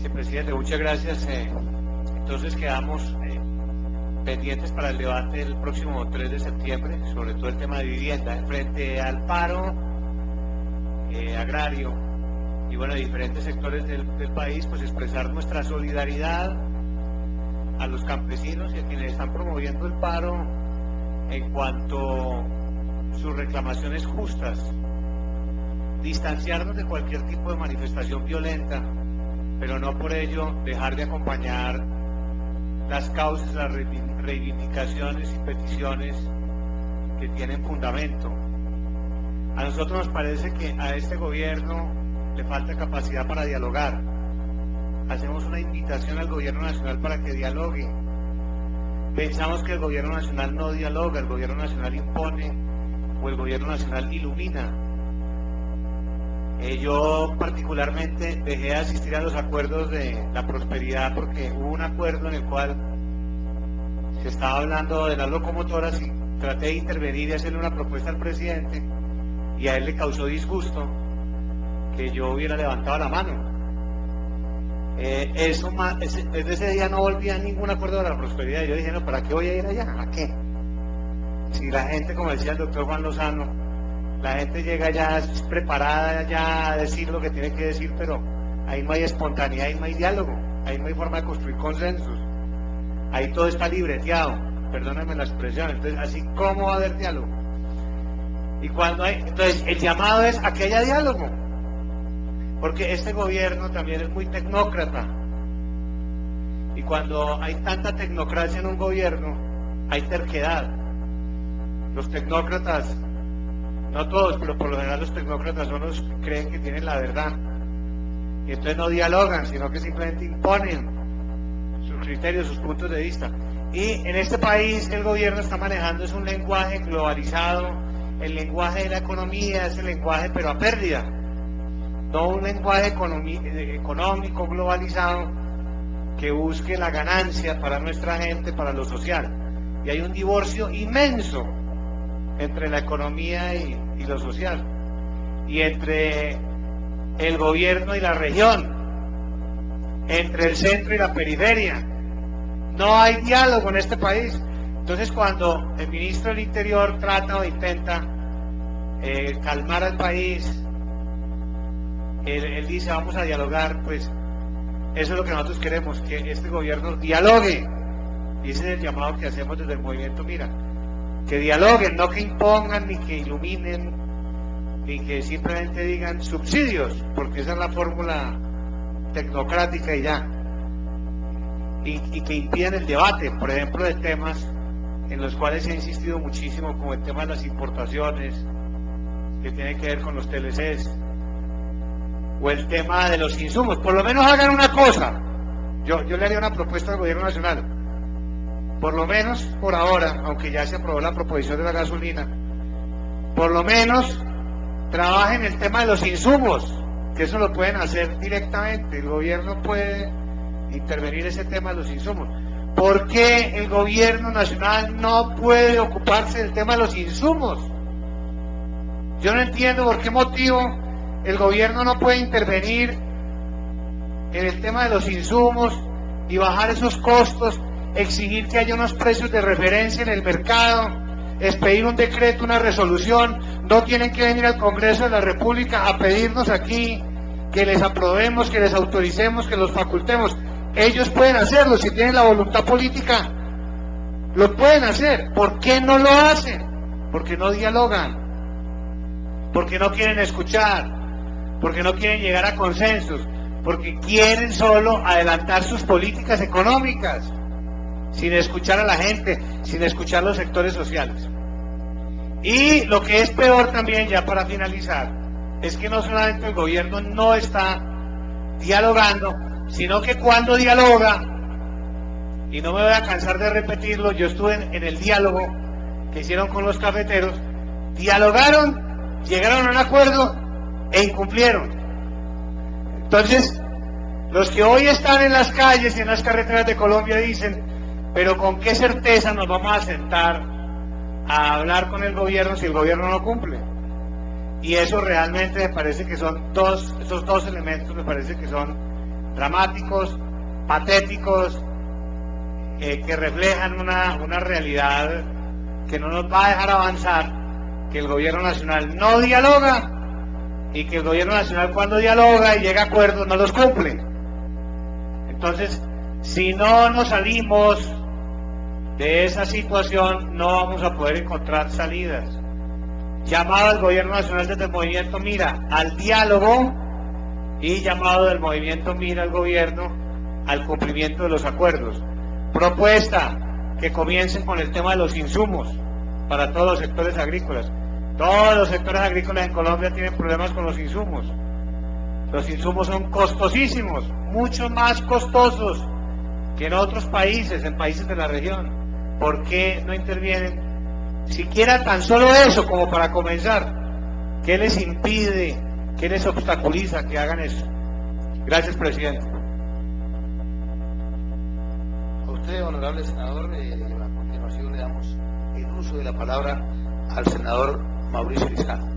Sí, presidente, muchas gracias. Entonces quedamos pendientes para el debate el próximo 3 de septiembre, sobre todo el tema de vivienda. Frente al paro agrario y bueno, de diferentes sectores del país, pues expresar nuestra solidaridad a los campesinos y a quienes están promoviendo el paro en cuanto a sus reclamaciones justas, distanciarnos de cualquier tipo de manifestación violenta, pero no por ello dejar de acompañar las causas, las reivindicaciones y peticiones que tienen fundamento. A nosotros nos parece que a este gobierno le falta capacidad para dialogar. Hacemos una invitación al gobierno nacional para que dialogue. Pensamos que el gobierno nacional no dialoga, el gobierno nacional impone o el gobierno nacional ilumina. Yo particularmente dejé de asistir a los acuerdos de la prosperidad porque hubo un acuerdo en el cual se estaba hablando de las locomotoras y traté de intervenir y hacerle una propuesta al presidente y a él le causó disgusto que yo hubiera levantado la mano. Desde ese día no volví a ningún acuerdo de la prosperidad. Yo dije, no, ¿para qué voy a ir allá? ¿A qué? Si la gente, como decía el doctor Juan Lozano, la gente llega ya preparada ya a decir lo que tiene que decir, pero ahí no hay espontaneidad, ahí no hay diálogo, ahí no hay forma de construir consensos, ahí todo está libreteado, perdónenme la expresión. Entonces, así, ¿cómo va a haber diálogo? Y cuando hay, entonces el llamado es a que haya diálogo, porque este gobierno también es muy tecnócrata, y cuando hay tanta tecnocracia en un gobierno, hay terquedad. Los tecnócratas, no todos, pero por lo general los tecnócratas son los que creen que tienen la verdad, y entonces no dialogan, sino que simplemente imponen sus criterios, sus puntos de vista. Y en este país el gobierno está manejando es un lenguaje globalizado, el lenguaje de la economía es el lenguaje pero a pérdida, no un lenguaje económico globalizado que busque la ganancia para nuestra gente, para lo social. Y hay un divorcio inmenso entre la economía y lo social, y entre el gobierno y la región, entre el centro y la periferia. No hay diálogo en este país. Entonces, cuando el ministro del Interior trata o intenta calmar al país, él dice vamos a dialogar, pues eso es lo que nosotros queremos, que este gobierno dialogue, y ese es el llamado que hacemos desde el movimiento Mira, que dialoguen, no que impongan, ni que iluminen, ni que simplemente digan subsidios, porque esa es la fórmula tecnocrática y ya, y que impidan el debate, por ejemplo, de temas en los cuales se ha insistido muchísimo, como el tema de las importaciones, que tiene que ver con los TLCs, o el tema de los insumos. Por lo menos hagan una cosa, yo le haría una propuesta al gobierno nacional, por lo menos por ahora, aunque ya se aprobó la proposición de la gasolina, por lo menos trabajen el tema de los insumos, que eso lo pueden hacer directamente, el gobierno puede intervenir ese tema de los insumos. ¿Por qué el gobierno nacional no puede ocuparse del tema de los insumos? Yo no entiendo por qué motivo el gobierno no puede intervenir en el tema de los insumos y bajar esos costos, exigir que haya unos precios de referencia en el mercado, expedir un decreto, una resolución. No tienen que venir al Congreso de la República a pedirnos aquí que les aprobemos, que les autoricemos, que los facultemos. Ellos pueden hacerlo, si tienen la voluntad política, lo pueden hacer. ¿Por qué no lo hacen? Porque no dialogan, porque no quieren escuchar, porque no quieren llegar a consensos, porque quieren solo adelantar sus políticas económicas, sin escuchar a la gente, sin escuchar los sectores sociales. Y lo que es peor también, ya para finalizar, es que no solamente el gobierno no está dialogando, sino que cuando dialoga, y no me voy a cansar de repetirlo, yo estuve en el diálogo que hicieron con los cafeteros, dialogaron, llegaron a un acuerdo e incumplieron. Entonces, los que hoy están en las calles y en las carreteras de Colombia dicen, pero ¿con qué certeza nos vamos a sentar a hablar con el gobierno si el gobierno no cumple? Y eso realmente me parece que son esos dos elementos me parece que son dramáticos, patéticos, que reflejan una realidad que no nos va a dejar avanzar, que el gobierno nacional no dialoga y que el gobierno nacional cuando dialoga y llega a acuerdos no los cumple. Entonces, si no nos salimos de esa situación, no vamos a poder encontrar salidas. Llamado al gobierno nacional desde el movimiento Mira al diálogo y llamado del movimiento Mira al gobierno al cumplimiento de los acuerdos. Propuesta que comiencen con el tema de los insumos para todos los sectores agrícolas. Todos los sectores agrícolas en Colombia tienen problemas con los insumos. Los insumos son costosísimos, mucho más costosos que en otros países, en países de la región. ¿Por qué no intervienen? Siquiera tan solo eso como para comenzar. ¿Qué les impide, qué les obstaculiza que hagan eso? Gracias, presidente. A usted, honorable senador, a continuación le damos el uso de la palabra al senador Mauricio Lizcano.